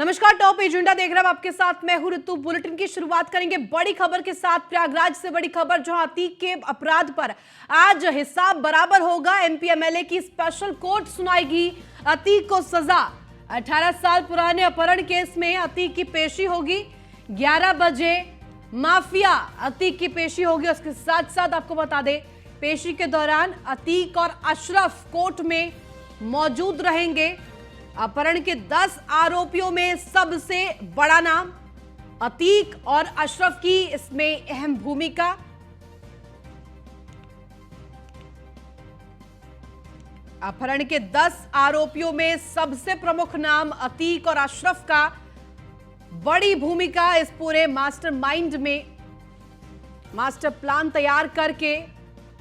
नमस्कार, top agenda देख रहे हैं आपके साथ मैं हूं ऋतु। बुलेटिन की शुरुआत करेंगे बड़ी खबर के साथ। प्रयागराज से बड़ी खबर, जहां अतीक के अपराध पर आज हिसाब बराबर होगा। एमपी एमएलए की स्पेशल कोर्ट सुनाएगी अतीक को सजा। 18 साल पुराने अपहरण केस में अतीक की पेशी होगी 11 बजे। माफिया अतीक की पेशी होगी। उसके साथ साथ आपको बता दें, पेशी के दौरान अतीक और अशरफ कोर्ट में मौजूद रहेंगे। अपहरण के 10 आरोपियों में सबसे बड़ा नाम अतीक और अशरफ की इसमें अहम भूमिका। अपहरण के 10 आरोपियों में सबसे प्रमुख नाम अतीक और अशरफ का बड़ी भूमिका इस पूरे मास्टरमाइंड में। मास्टर प्लान तैयार करके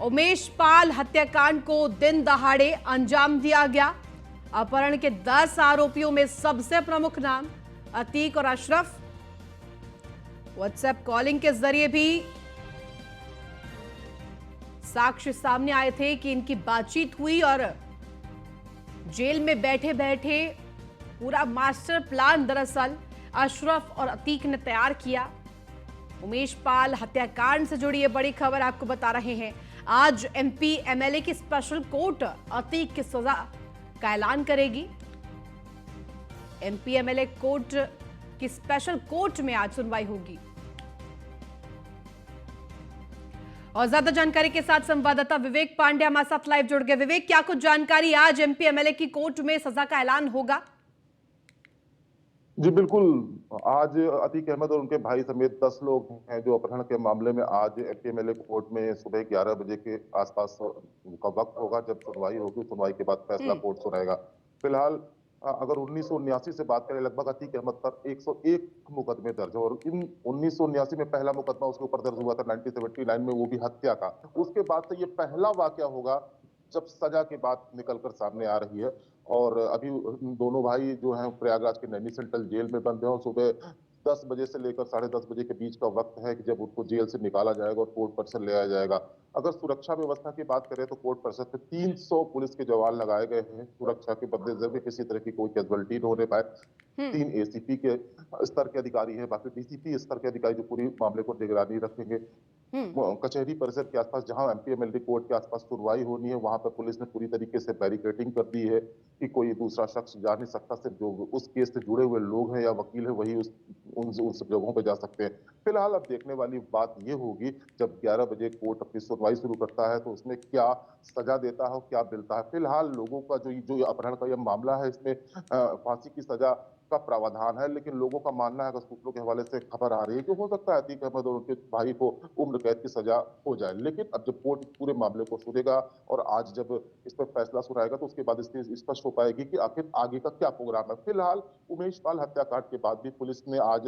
उमेश पाल हत्याकांड को दिन दहाड़े अंजाम दिया गया। अपहरण के 10 आरोपियों में सबसे प्रमुख नाम अतीक और अशरफ। व्हाट्सएप कॉलिंग के जरिए भी साक्ष्य सामने आए थे कि इनकी बातचीत हुई और जेल में बैठे बैठे पूरा मास्टर प्लान दरअसल अशरफ और अतीक ने तैयार किया। उमेश पाल हत्याकांड से जुड़ी ये बड़ी खबर आपको बता रहे हैं। आज एमपी एमएलए की स्पेशल कोर्ट अतीक की सजा का ऐलान करेगी। एमपी एमएलए कोर्ट की स्पेशल कोर्ट में आज सुनवाई होगी। और ज्यादा जानकारी के साथ संवाददाता विवेक पांडे हमारे साथ लाइव जुड़ गए। विवेक, क्या कुछ जानकारी, आज एमपी एमएलए की कोर्ट में सजा का ऐलान होगा? जी बिल्कुल। आज अतीक अहमद और उनके भाई समेत 10 लोग हैं जो अपहरण के मामले में आज एमपी एमएलए कोर्ट में सुबह 11 बजे के आसपास का वक्त होगा जब सुनवाई होगी। सुनवाई के बाद फैसला कोर्ट सुनाएगा। फिलहाल अगर 1979 से बात करें, लगभग अतीक अहमद पर 101 मुकदमे दर्ज है और इन 1979 में पहला मुकदमा उसके ऊपर दर्ज हुआ था 1979 में, वो भी हत्या का। उसके बाद से ये पहला वाकया होगा जब सजा की बात निकलकर सामने आ रही है। और अभी दोनों भाई जो हैं प्रयागराज के नैनी सेंट्रल जेल में बंद हैं और सुबह 10 बजे से लेकर 10:30 बजे के बीच का वक्त है कि जब उनको जेल से निकाला जाएगा और कोर्ट परिसर ले आया जाएगा। अगर सुरक्षा व्यवस्था की बात करें तो कोर्ट परिसर पे 300 पुलिस के जवान लगाए गए हैं सुरक्षा के बदले में किसी तरह की कोई कैजुअलिटी न होने पाए। 3 एसीपी के स्तर के अधिकारी हैं, बाकी डीसीपी स्तर के अधिकारी जो पूरी मामले को निगरानी रखेंगे। कचहरी परिसर के आसपास जहां एमपी एमएलए कोर्ट के आसपास सुनवाई होनी है, वहां पर पुलिस ने पूरी तरीके से बैरिकेडिंग कर दी है कि कोई दूसरा शख्स जा नहीं सकता। सिर्फ जो उस केस से जुड़े हुए लोग हैं या वकील है वही उन सब जगहों पर जा सकते हैं। फिलहाल अब देखने वाली बात यह होगी जब 11 बजे कोर्ट अपनी सुनवाई शुरू करता है तो उसमें क्या सजा देता है और क्या मिलता है। फिलहाल लोगों का जो अपहरण का यह मामला है, इसमें फांसी की सजा का प्रावधान है, लेकिन लोगों का मानना है, अगर सूत्रों के हवाले से खबर आ रही है कि हो सकता है अतीक अहमद और उनके भाई को उम्र कैद की सजा हो जाए। लेकिन अब जब कोर्ट पूरे मामले को सुनेगा और आज जब इस पर फैसला सुनाएगा तो उसके बाद इसकी स्पष्ट हो पाएगी कि आखिर आगे का क्या प्रोग्राम है। फिलहाल उमेश पाल हत्याकांड के बाद भी पुलिस ने आज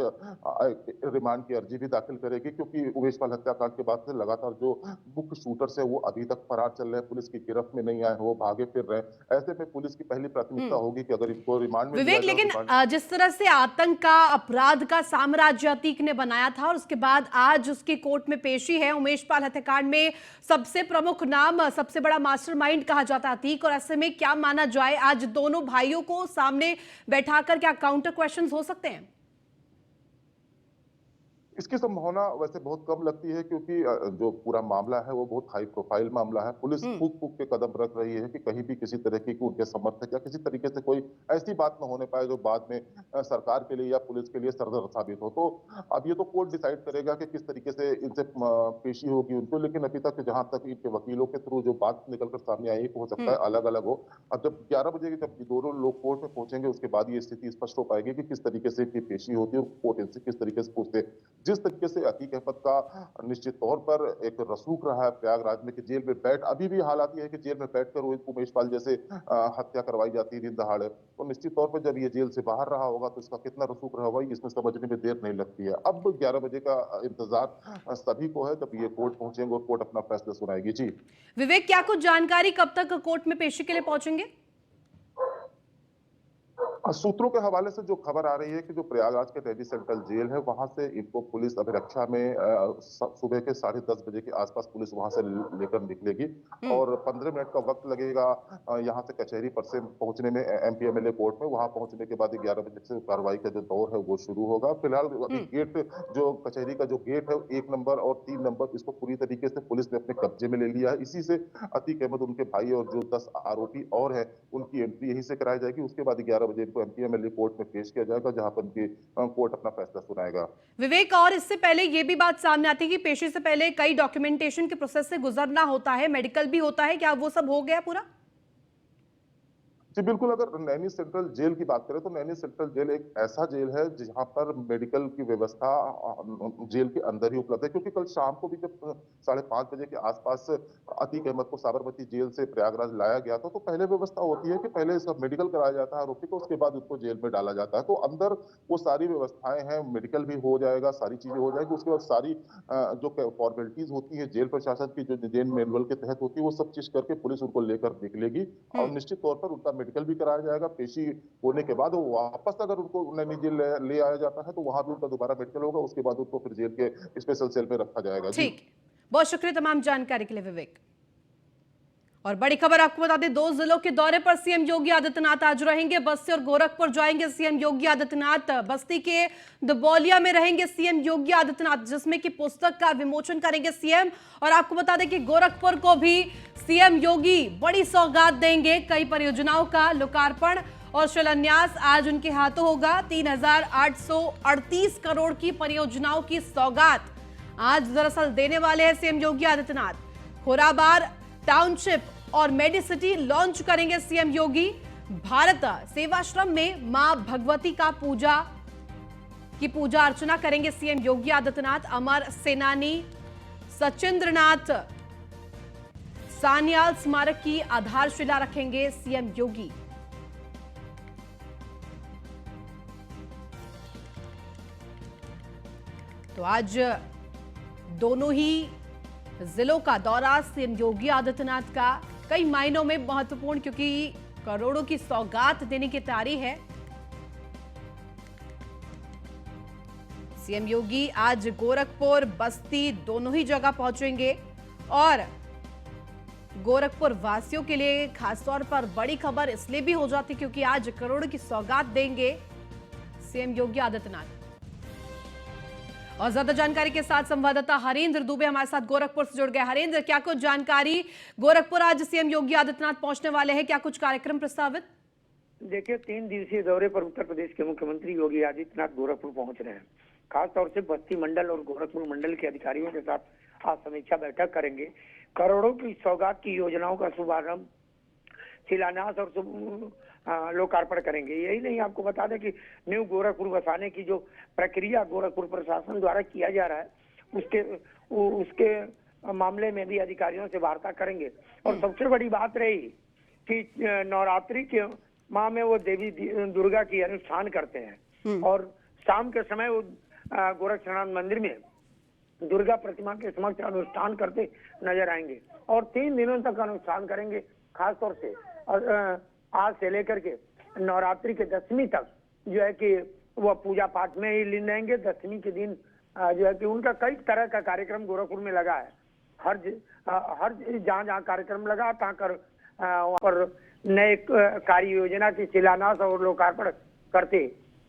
रिमांड की अर्जी भी दाखिल करेगी, क्योंकि उमेश पाल हत्याकांड के बाद से लगातार जो मुख्य शूटर्स है वो अभी तक फरार चल रहे हैं, पुलिस की गिरफ्त में नहीं आए, वो भागे फिर रहे हैं। ऐसे में पुलिस की पहली प्राथमिकता होगी कि अगर इनको रिमांड में लिया विवेक, जाए। लेकिन जिस तरह से आतंक का, अपराध का साम्राज्य अतीक ने बनाया था और उसके बाद आज उसकी कोर्ट में पेशी है। उमेश पाल हत्याकांड में सबसे प्रमुख नाम, सबसे बड़ा मास्टरमाइंड कहा जाता है अतीक, और ऐसे में क्या माना जाए, आज दोनों भाइयों को सामने बैठाकर क्या काउंटर क्वेश्चंस हो सकते हैं? इसकी संभावना वैसे बहुत कम लगती है, क्योंकि जो पूरा मामला है वो बहुत हाई प्रोफाइल मामला है। पुलिस फूक फूक के कदम रख रही है कि कहीं भी किसी तरह की उनके समर्थक या किसी तरीके से कोई ऐसी बात न होने पाए जो बाद में सरकार के लिए या पुलिस के लिए सरदर्द साबित हो। तो अब ये तो कोर्ट डिसाइड करेगा कि किस तरीके से इनसे पेशी होगी उनको। लेकिन अभी तक जहां तक इनके वकीलों के थ्रू जो बात निकलकर सामने आई हो सकता है अलग अलग हो। अब जब 11 बजे जब दोनों लोग कोर्ट में पहुंचेंगे उसके बाद ये स्थिति स्पष्ट हो पाएगी कि किस तरीके से इनकी पेशी होती है और कोर्ट इनसे किस तरीके से पूछते हैं। जिस तरीके से अतीक अहमद का निश्चित तौर पर एक रसूख रहा है प्रयागराज में कि जेल में बैठ, अभी भी हालात ये है कि जेल में बैठकर उमेश पाल जैसे हत्या करवाई जाती है दिन दहाड़े, तो निश्चित तौर पर जब ये जेल से बाहर रहा होगा तो इसका कितना रसूख रहा होगा इसमें समझने में देर नहीं लगती है। अब 11 बजे का इंतजार सभी को है जब ये कोर्ट पहुंचेंगे और कोर्ट अपना फैसला सुनाएगी। जी विवेक, क्या कुछ जानकारी, कब तक कोर्ट में पेशी के लिए पहुंचेंगे? सूत्रों के हवाले से जो खबर आ रही है कि जो प्रयागराज के नैनी सेंट्रल जेल है वहां से इनको पुलिस अभिरक्षा में सुबह के 10:30 बजे के आसपास पुलिस वहां से लेकर निकलेगी और 15 मिनट का वक्त लगेगा यहां से कचहरी पर से पहुंचने में एमपीएमएलए कोर्ट में। वहां पहुंचने के बाद 11 बजे से कार्रवाई का जो दौर है वो शुरू होगा। फिलहाल अभी गेट जो कचहरी का जो गेट है 1 नंबर और 3 नंबर इसको पूरी तरीके से पुलिस ने अपने कब्जे में ले लिया है। इसी से अतीक अहमद, उनके भाई और जो 10 आरोपी और है उनकी एंट्री यहीं से कराई जाएगी। उसके बाद 11 बजे इनको एमपीएमएलए कोर्ट में पेश किया जाएगा जहां पर इनकी कोर्ट अपना फैसला सुनाएगा। विवेक, और इससे पहले ये भी बात सामने आती है कि पेशी से पहले कई डॉक्यूमेंटेशन के प्रोसेस से गुजरना होता है, मेडिकल भी होता है, क्या वो सब हो गया पूरा? जी बिल्कुल, अगर नैनी सेंट्रल जेल की बात करें तो नैनी सेंट्रल जेल एक ऐसा जेल है जहां पर मेडिकल की व्यवस्था जेल के अंदर ही उपलब्ध है, क्योंकि कल शाम को भी जब 5:30 बजे के आसपास अतीक अहमद को साबरमती जेल से प्रयागराज लाया गया था तो पहले व्यवस्था होती है कि पहले इसका मेडिकल कराया जाता है आरोपी को, उसके बाद उसको जेल में डाला जाता है। तो अंदर वो सारी व्यवस्थाएं हैं, मेडिकल भी हो जाएगा, सारी चीजें हो जाएगी। उसके बाद सारी जो फॉर्मेलिटीज होती है जेल प्रशासन की, जो जेल मैनुअल के तहत होती है, वो सब चीज करके पुलिस उनको लेकर निकलेगी और निश्चित तौर पर उनका मेडिकल भी कराया जाएगा। पेशी होने के बाद वो वापस अगर उनको नैनी जेल ले आया जाता है तो वहां भी उनका दोबारा मेडिकल होगा। उसके बाद उनको फिर जेल के स्पेशल सेल में रखा जाएगा। ठीक, बहुत शुक्रिया तमाम जानकारी के लिए विवेक। और बड़ी खबर आपको बता दें, 2 जिलों के दौरे पर सीएम योगी आदित्यनाथ आज रहेंगे। बस्ती और गोरखपुर जाएंगे सीएम योगी आदित्यनाथ। बस्ती के दबौलिया में रहेंगे सीएम योगी आदित्यनाथ, जिसमें कि पुस्तक का विमोचन करेंगे सीएम। और आपको बता दें कि गोरखपुर को भी सीएम योगी बड़ी सौगात देंगे। कई परियोजनाओं का लोकार्पण और शिलान्यास आज उनके हाथों होगा। 3,838 करोड़ की परियोजनाओं की सौगात आज दरअसल देने वाले हैं सीएम योगी आदित्यनाथ। खोराबार टाउनशिप और मेडिसिटी लॉन्च करेंगे सीएम योगी। भारत सेवाश्रम में मां भगवती का पूजा अर्चना करेंगे सीएम योगी आदित्यनाथ। अमर सेनानी सचिंद्रनाथ सान्याल स्मारक की आधारशिला रखेंगे सीएम योगी। तो आज दोनों ही जिलों का दौरा सीएम योगी आदित्यनाथ का कई मायनों में महत्वपूर्ण, क्योंकि करोड़ों की सौगात देने की तैयारी है। सीएम योगी आज गोरखपुर बस्ती दोनों ही जगह पहुंचेंगे और गोरखपुर वासियों के लिए खासतौर पर बड़ी खबर इसलिए भी हो जाती क्योंकि आज करोड़ों की सौगात देंगे सीएम योगी आदित्यनाथ। और ज्यादा जानकारी के साथ संवाददाता हरेंद्र दुबे हमारे साथ गोरखपुर से जुड़ गए। हरेंद्र, क्या कुछ जानकारी? गोरखपुर आज सीएम योगी आदित्यनाथ पहुंचने वाले हैं, क्या कुछ कार्यक्रम प्रस्तावित? देखिए, 3 दिवसीय दौरे पर उत्तर प्रदेश के मुख्यमंत्री योगी आदित्यनाथ गोरखपुर पहुंच रहे हैं। खासतौर से बस्ती मंडल और गोरखपुर मंडल के अधिकारियों के साथ आज समीक्षा बैठक करेंगे। करोड़ों की सौगात की योजनाओं का शुभारंभ, शिलान्यास और लोकार्पण करेंगे। यही नहीं, आपको बता दें कि न्यू गोरखपुर बसाने की जो प्रक्रिया गोरखपुर प्रशासन द्वारा किया जा रहा है उसके मामले में भी अधिकारियों से वार्ता करेंगे। और सबसे बड़ी बात रही कि नवरात्रि के माह में वो देवी दुर्गा की अनुष्ठान करते हैं और शाम के समय वो गोरक्षनाथ मंदिर में दुर्गा प्रतिमा के समक्ष अनुष्ठान करते नजर आएंगे और 3 दिनों तक अनुष्ठान करेंगे। खासतौर से और आज से लेकर के नवरात्रि के 10वीं तक जो है कि वह पूजा पाठ में ही लीन रहेंगे। 10वीं के दिन जो है कि उनका कई तरह का कार्यक्रम गोरखपुर में लगा है। हर जहाँ कार्यक्रम लगा तहाँ वहाँ पर नए कार्य योजना की शिलान्यास और लोकार्पण करते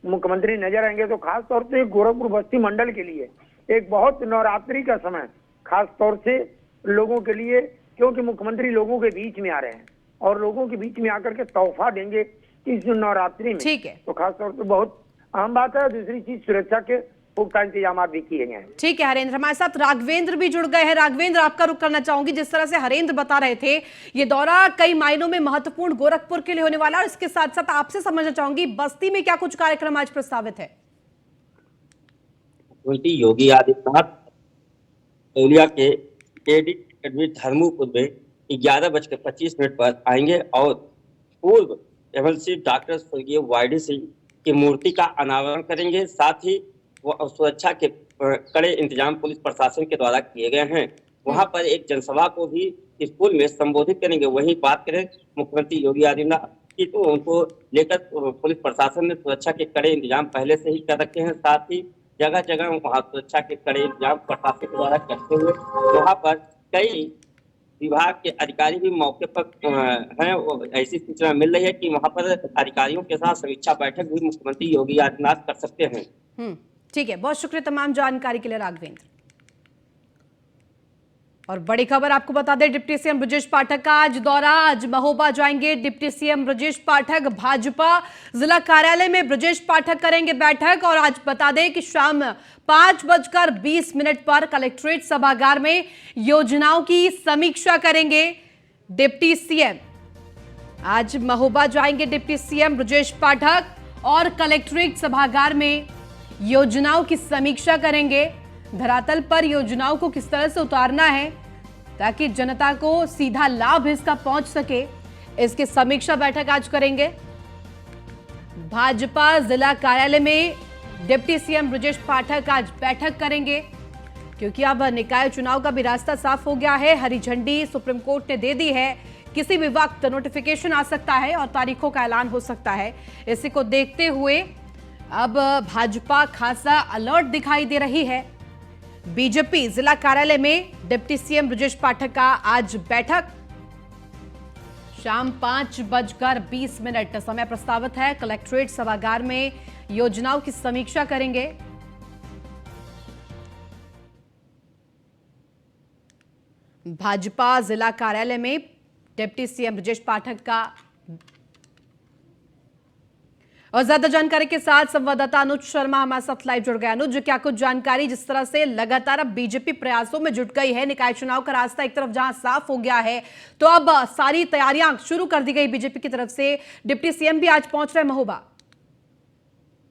मुख्यमंत्री नजर आएंगे। तो खास तौर से गोरखपुर बस्ती मंडल के लिए एक बहुत नवरात्रि का समय, खास तौर से लोगों के लिए, क्योंकि मुख्यमंत्री लोगों के बीच में आ रहे हैं और लोगों के बीच में आकर के तोहफा देंगे इस नवरात्रि में। ठीक है, तो खासतौर पर बहुत अहम बात है। दूसरी चीज, सुरक्षा के पुख्ता इंतजाम भी किए गए हैं। ठीक है हरेंद्र, हमारे साथ राघवेंद्र भी जुड़ गए हैं। राघवेंद्र, आपका रुख करना चाहूंगी। जिस तरह से हरेंद्र बता रहे थे, ये दौरा कई मायनों में महत्वपूर्ण गोरखपुर के लिए होने वाला है और इसके साथ साथ आपसे समझना चाहूंगी बस्ती में क्या कुछ कार्यक्रम आज प्रस्तावित है? योगी आदित्यनाथ औलिया के एकेडमी धर्मपुर में 11:25 पर आएंगे और पूर्व एमएलसी डॉक्टर स्वर्गीय वाईडी सिंह की मूर्ति का अनावरण करेंगे। साथ ही वो सुरक्षा के कड़े इंतजाम पुलिस प्रशासन के द्वारा किए गए हैं। वहां पर एक जनसभा को भी स्कूल में संबोधित करेंगे। वहीं बात करें मुख्यमंत्री योगी आदित्यनाथ कि तो उनको लेकर पुलिस प्रशासन ने सुरक्षा के कड़े इंतजाम पहले से ही कर रखे हैं। साथ ही जगह जगह वहाँ सुरक्षा के कड़े इंतजाम प्रशासन के द्वारा करते हुए वहाँ पर कई विभाग के अधिकारी भी मौके पर हैं। ऐसी सूचना मिल रही है कि वहां पर अधिकारियों के साथ समीक्षा बैठक भी मुख्यमंत्री योगी आदित्यनाथ कर सकते हैं। ठीक है, बहुत शुक्रिया तमाम जानकारी के लिए राघवेंद्र। और बड़ी खबर आपको बता दें, डिप्टी सीएम ब्रजेश पाठक का आज दौरा, आज महोबा जाएंगे डिप्टी सीएम ब्रजेश पाठक। भाजपा जिला कार्यालय में ब्रजेश पाठक करेंगे बैठक। और आज बता दें कि शाम 5:20 पर कलेक्ट्रेट सभागार में योजनाओं की समीक्षा करेंगे डिप्टी सीएम। आज महोबा जाएंगे डिप्टी सीएम ब्रजेश पाठक और कलेक्ट्रेट सभागार में योजनाओं की समीक्षा करेंगे। धरातल पर योजनाओं को किस तरह से उतारना है ताकि जनता को सीधा लाभ इसका पहुंच सके, इसकी समीक्षा बैठक आज करेंगे। भाजपा जिला कार्यालय में डिप्टी सीएम ब्रजेश पाठक आज बैठक करेंगे क्योंकि अब निकाय चुनाव का भी रास्ता साफ हो गया है। हरी झंडी सुप्रीम कोर्ट ने दे दी है। किसी भी वक्त नोटिफिकेशन आ सकता है और तारीखों का ऐलान हो सकता है। इसी को देखते हुए अब भाजपा खासा अलर्ट दिखाई दे रही है। बीजेपी जिला कार्यालय में डिप्टी सीएम ब्रजेश पाठक का आज बैठक, शाम 5:20 समय प्रस्तावित है। कलेक्ट्रेट सभागार में योजनाओं की समीक्षा करेंगे। भाजपा जिला कार्यालय में डिप्टी सीएम ब्रजेश पाठक का। और ज्यादा जानकारी के साथ संवाददाता अनुज शर्मा हमारे साथ लाइव जुड़ गए। अनुज, क्या कुछ जानकारी, जिस तरह से लगातार अब बीजेपी प्रयासों में जुट गई है, निकाय चुनाव का रास्ता एक तरफ जहां साफ हो गया है तो अब सारी तैयारियां शुरू कर दी गई बीजेपी की तरफ से। डिप्टी सीएम भी आज पहुंच रहे महोबा।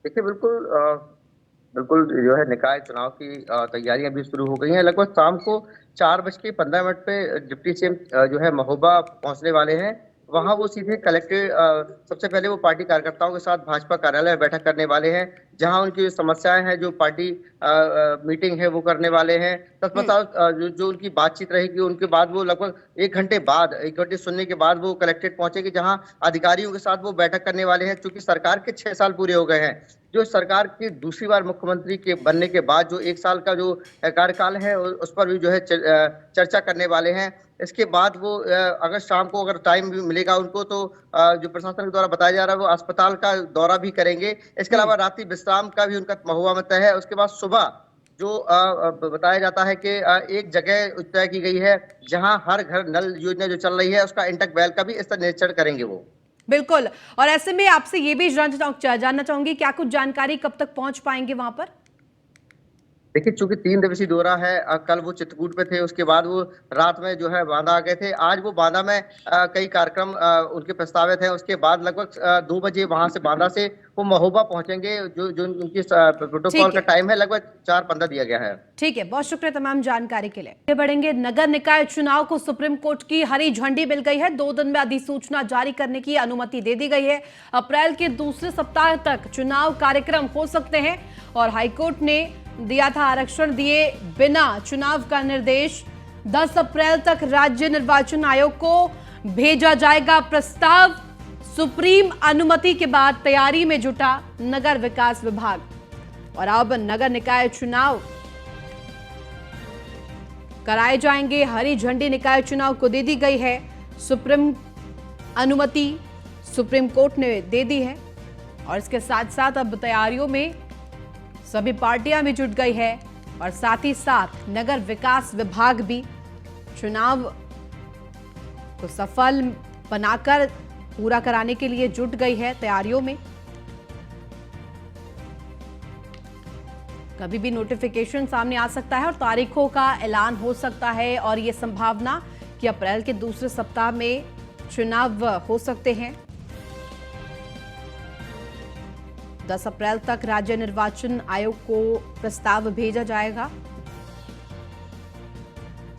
देखिए, बिल्कुल जो है निकाय चुनाव की तैयारियां भी शुरू हो गई हैं। लगभग शाम को 4:15 पे डिप्टी सीएम जो है महोबा पहुंचने वाले हैं। वहां वो सीधे कलेक्टर सबसे पहले वो पार्टी कार्यकर्ताओं के साथ भाजपा कार्यालय में बैठक करने वाले हैं, जहां उनकी समस्याएं हैं, जो पार्टी मीटिंग है वो करने वाले हैं। तत्पश्चात जो उनकी बातचीत रहेगी, उनके बाद वो लगभग 1 घंटे सुनने के बाद वो कलेक्ट्रेट पहुंचेंगे, जहां अधिकारियों के साथ वो बैठक करने वाले हैं। चूंकि सरकार के 6 साल पूरे हो गए हैं, जो सरकार की दूसरी बार मुख्यमंत्री के बनने के बाद जो 1 साल का जो कार्यकाल है उस पर भी जो है चर्चा करने वाले हैं। इसके बाद वो अगर शाम को अगर टाइम भी मिलेगा उनको तो जो प्रशासन के द्वारा बताया जा रहा है वो अस्पताल का दौरा भी करेंगे। इसके अलावा रात्रि विश्राम का भी उनका महुआ में तय है। उसके बाद सुबह जो बताया जाता है कि एक जगह तय की गई है जहां हर घर नल योजना जो चल रही है उसका इंटक वेल का भी इस तरह निरीक्षण करेंगे वो। बिल्कुल, और ऐसे में आपसे ये भी जानना चाहूंगी, क्या कुछ जानकारी कब तक पहुंच पाएंगे वहां पर? देखिए, चूंकि 3 दिवसीय दौरा है, कल वो चित्रकूट पे थे, उसके बाद वो रात में जो है बांदा आ गए थे। आज वो बांदा में कई कार्यक्रम उनके प्रस्तावित हैं। उसके बाद लगभग 2 बजे वहां से बांदा से वो महोबा पहुंचेंगे। जो उनकी प्रोटोकॉल का टाइम है लगभग 4:15 दिया गया है। ठीक है, बहुत शुक्रिया तमाम जानकारी के लिए। आगे बढ़ेंगे। नगर निकाय चुनाव को सुप्रीम कोर्ट की हरी झंडी मिल गई है। 2 दिन में अधिसूचना जारी करने की अनुमति दे दी गई है। अप्रैल के दूसरे सप्ताह तक चुनाव कार्यक्रम हो सकते हैं और हाईकोर्ट ने दिया था आरक्षण दिए बिना चुनाव का निर्देश। 10 अप्रैल तक राज्य निर्वाचन आयोग को भेजा जाएगा प्रस्ताव। सुप्रीम अनुमति के बाद तैयारी में जुटा नगर विकास विभाग। और अब नगर निकाय चुनाव कराए जाएंगे। हरी झंडी निकाय चुनाव को दे दी गई है। सुप्रीम अनुमति सुप्रीम कोर्ट ने दे दी है और इसके साथ साथ अब तैयारियों में सभी पार्टियां भी जुट गई है और साथ ही साथ नगर विकास विभाग भी चुनाव को सफल बनाकर पूरा कराने के लिए जुट गई है तैयारियों में। कभी भी नोटिफिकेशन सामने आ सकता है और तारीखों का ऐलान हो सकता है और ये संभावना कि अप्रैल के दूसरे सप्ताह में चुनाव हो सकते हैं। 10 अप्रैल तक राज्य निर्वाचन आयोग को प्रस्ताव भेजा जाएगा।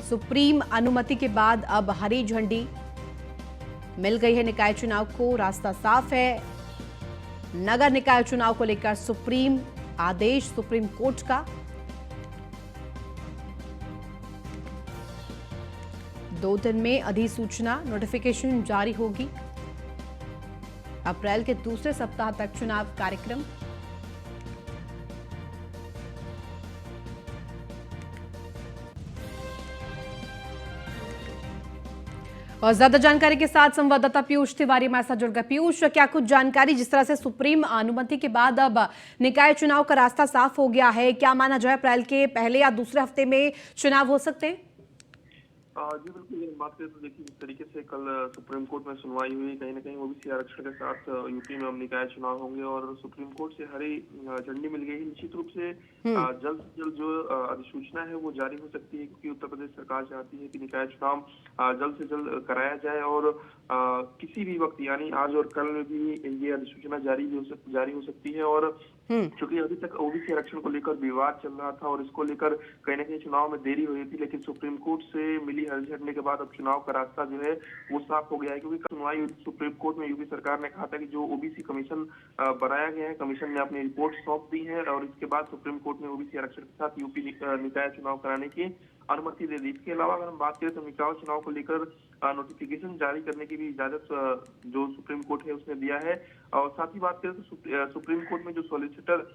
सुप्रीम अनुमति के बाद अब हरी झंडी मिल गई है निकाय चुनाव को। रास्ता साफ है। नगर निकाय चुनाव को लेकर सुप्रीम आदेश सुप्रीम कोर्ट का। 2 दिन में अधिसूचना नोटिफिकेशन जारी होगी। अप्रैल के दूसरे सप्ताह तक चुनाव कार्यक्रम। और ज्यादा जानकारी के साथ संवाददाता पीयूष तिवारी हमारे साथ जुड़ गए। पीयूष, क्या कुछ जानकारी, जिस तरह से सुप्रीम अनुमति के बाद अब निकाय चुनाव का रास्ता साफ हो गया है, क्या माना जाए अप्रैल के पहले या दूसरे हफ्ते में चुनाव हो सकते हैं? जी बिल्कुल, ये बात करें तो देखिए, जिस तरीके से कल सुप्रीम कोर्ट में सुनवाई हुई, कहीं ना कहीं ओबीसी आरक्षण के साथ यूपी में अब निकाय चुनाव होंगे और सुप्रीम कोर्ट से हरी झंडी मिल गई। निश्चित रूप से जल्द से जल्द जो अधिसूचना है वो जारी हो सकती है, क्योंकि उत्तर प्रदेश सरकार चाहती है कि निकाय चुनाव जल्द से जल्द कराया जाए और किसी भी वक्त यानी आज और कल में भी ये अधिसूचना जारी हो सकती है। और क्योंकि अभी तक ओबीसी आरक्षण को लेकर विवाद चल रहा था और इसको लेकर कहीं ना कहीं चुनाव में देरी हुई थी, लेकिन सुप्रीम कोर्ट से मिली हरी झंडी के बाद अब चुनाव का रास्ता जो है वो साफ हो गया है। क्योंकि सुनवाई सुप्रीम कोर्ट में यूपी सरकार ने कहा था कि जो ओबीसी कमीशन बनाया गया है, कमीशन ने अपनी रिपोर्ट सौंप दी है और इसके बाद सुप्रीम कोर्ट ने ओबीसी आरक्षण के साथ यूपी निकाय चुनाव कराने की अनुमति दे दी। इसके अलावा अगर हम बात करें तो निकाय चुनाव को लेकर नोटिफिकेशन जारी करने की भी इजाजत जो सुप्रीम कोर्ट है उसने दिया है। और साथ ही बात करें तो सुप्रीम कोर्ट में जो सॉलिसिटर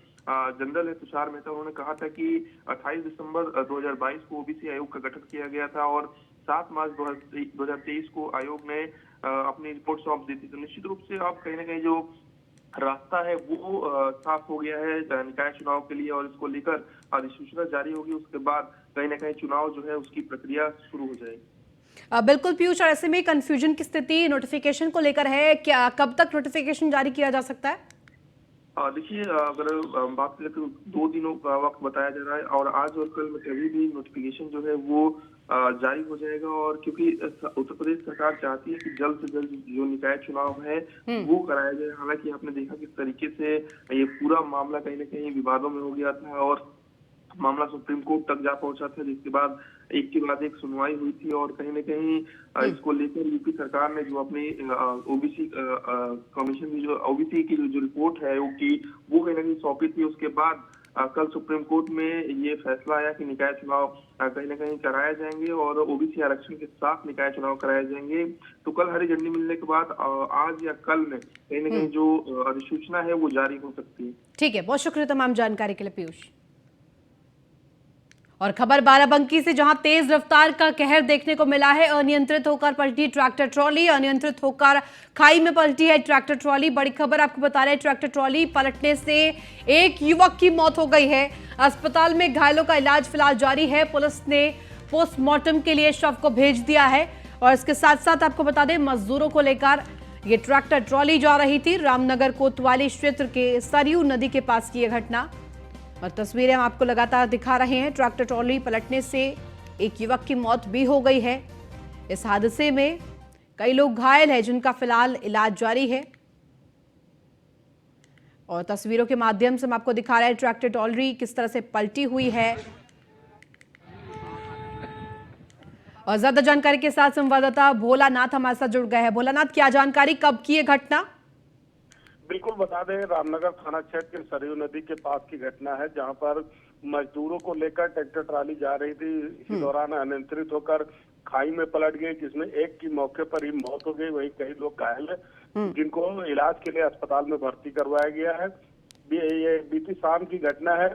जनरल है तुषार मेहता, उन्होंने कहा था कि 28 दिसंबर 2022 को ओबीसी आयोग का गठन किया गया था और 7 मार्च 2023 को आयोग ने अपनी रिपोर्ट सौंप दी थी। तो निश्चित रूप से अब कहीं ना कहीं जो रास्ता है वो साफ हो गया है निकाय चुनाव के लिए और इसको लेकर अधिसूचना जारी होगी, उसके बाद कहीं ना कहीं चुनाव जो है उसकी प्रक्रिया शुरू हो जाएगी। बिल्कुल पीयूष, और ऐसे में कंफ्यूजन की स्थिति नोटिफिकेशन को लेकर है, क्या कब तक नोटिफिकेशन जारी किया जा सकता है? देखिए, अगर बात करें तो 2 दिनों का वक्त बताया जा रहा है और आज और कल में कभी भी नोटिफिकेशन जो है वो जारी हो जाएगा। और क्योंकि उत्तर प्रदेश सरकार चाहती है कि जल्द से जल्द जो निकाय चुनाव है वो कराया जाए। हालांकि आपने देखा किस तरीके से ये पूरा मामला कहीं ना कहीं विवादों में हो गया था और मामला सुप्रीम कोर्ट तक जा पहुंचा था, जिसके बाद एक के बाद एक सुनवाई हुई थी और कहीं ना कहीं इसको लेकर यूपी सरकार ने जो अपनी ओबीसी कमीशन की जो ओबीसी की जो रिपोर्ट है वो कहीं ना कहीं सौंपी थी। उसके बाद कल सुप्रीम कोर्ट में ये फैसला आया कि निकाय चुनाव कहीं ना कहीं कराए जाएंगे और ओबीसी आरक्षण के साथ निकाय चुनाव कराए जाएंगे। तो कल हरी झंडी मिलने के बाद आज या कल में कहीं ना कहीं जो अधिसूचना है वो जारी हो सकती है। ठीक है, बहुत शुक्रिया तमाम जानकारी के लिए पीयूष। और खबर बाराबंकी से, जहां तेज रफ्तार का कहर देखने को मिला है। अनियंत्रित होकर पलटी ट्रैक्टर ट्रॉली, अनियंत्रित होकर खाई में पलटी है ट्रैक्टर ट्रॉली। बड़ी खबर आपको बता रहे हैं, ट्रैक्टर ट्रॉली पलटने से एक युवक की मौत हो गई है। अस्पताल में घायलों का इलाज फिलहाल जारी है। पुलिस ने पोस्टमार्टम के लिए शव को भेज दिया है। और इसके साथ साथ आपको बता दें, मजदूरों को लेकर ये ट्रैक्टर ट्रॉली जा रही थी। रामनगर कोतवाली क्षेत्र के सरयू नदी के पास की यह घटना और तस्वीरें हम आपको लगातार दिखा रहे हैं। ट्रैक्टर ट्रॉली पलटने से एक युवक की मौत भी हो गई है। इस हादसे में कई लोग घायल हैं, जिनका फिलहाल इलाज जारी है। और तस्वीरों के माध्यम से हम आपको दिखा रहे हैं ट्रैक्टर ट्रॉली किस तरह से पलटी हुई है। और ज्यादा जानकारी के साथ संवाददाता भोलानाथ हमारे साथ जुड़ गए हैं। भोलानाथ, क्या जानकारी, कब की ये घटना? बिल्कुल बता दें, रामनगर थाना क्षेत्र के सरयू नदी के पास की घटना है, जहां पर मजदूरों को लेकर ट्रैक्टर ट्राली जा रही थी। इसी दौरान अनियंत्रित होकर खाई में पलट गई, जिसमें एक की मौके पर ही मौत हो गई। वहीं कई लोग घायल हैं, जिनको इलाज के लिए अस्पताल में भर्ती करवाया गया है। ये बीती शाम की घटना है।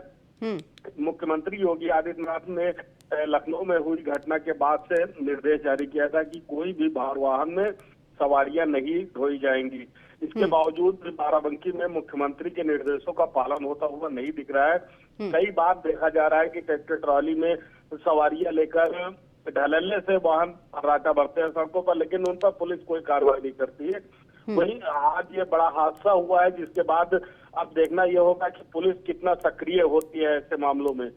मुख्यमंत्री योगी आदित्यनाथ ने लखनऊ में हुई घटना के बाद से निर्देश जारी किया था कि कोई भी भार वाहन में सवारियां नहीं ढोई जाएंगी। इसके बावजूद बाराबंकी में मुख्यमंत्री के निर्देशों का पालन होता हुआ नहीं दिख रहा है। कई बार देखा जा रहा है कि ट्रैक्टर ट्रॉली में सवारियां लेकर ढलने से वाहन राटा भरते हैं सड़कों पर, लेकिन उन पर पुलिस कोई कार्रवाई नहीं करती है। वहीं आज ये बड़ा हादसा हुआ है, जिसके बाद अब देखना यह होगा कि पुलिस कितना सक्रिय होती है ऐसे मामलों में।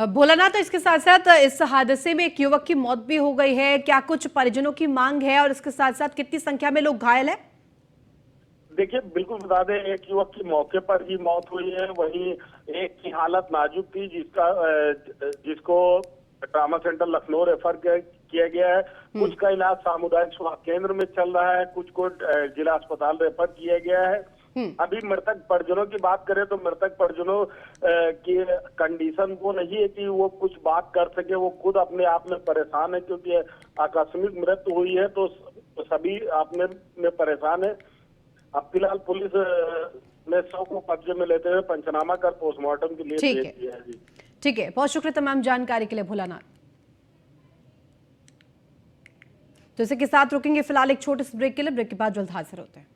भोलानाथ, तो इसके साथ साथ इस हादसे में एक युवक की मौत भी हो गई है। क्या कुछ परिजनों की मांग है और इसके साथ साथ कितनी संख्या में लोग घायल है? देखिए, बिल्कुल बता दें, एक युवक की मौके पर ही मौत हुई है। वहीं एक की हालत नाजुक थी, जिसको ट्रामा सेंटर लखनऊ रेफर किया गया है। कुछ का इलाज सामुदायिक स्वास्थ्य केंद्र में चल रहा है, कुछ को जिला अस्पताल रेफर किया गया है। अभी मृतक परिजनों की बात करें तो मृतक परिजनों की कंडीशन वो नहीं है कि वो कुछ बात कर सके। वो खुद अपने आप में परेशान है, क्योंकि आकस्मिक मृत्यु हुई है, तो सभी अपने में परेशान है। अब फिलहाल पुलिस ने शव को कब्जे में लेते हुए पंचनामा कर पोस्टमार्टम के लिए ठीक भेज है। दिया है। जी ठीक है, बहुत शुक्रिया तमाम जानकारी के लिए भोलानाथ। तो इसी के साथ रुकेंगे फिलहाल एक छोटे से ब्रेक के लिए। ब्रेक के बाद जल्द हाजिर होते हैं।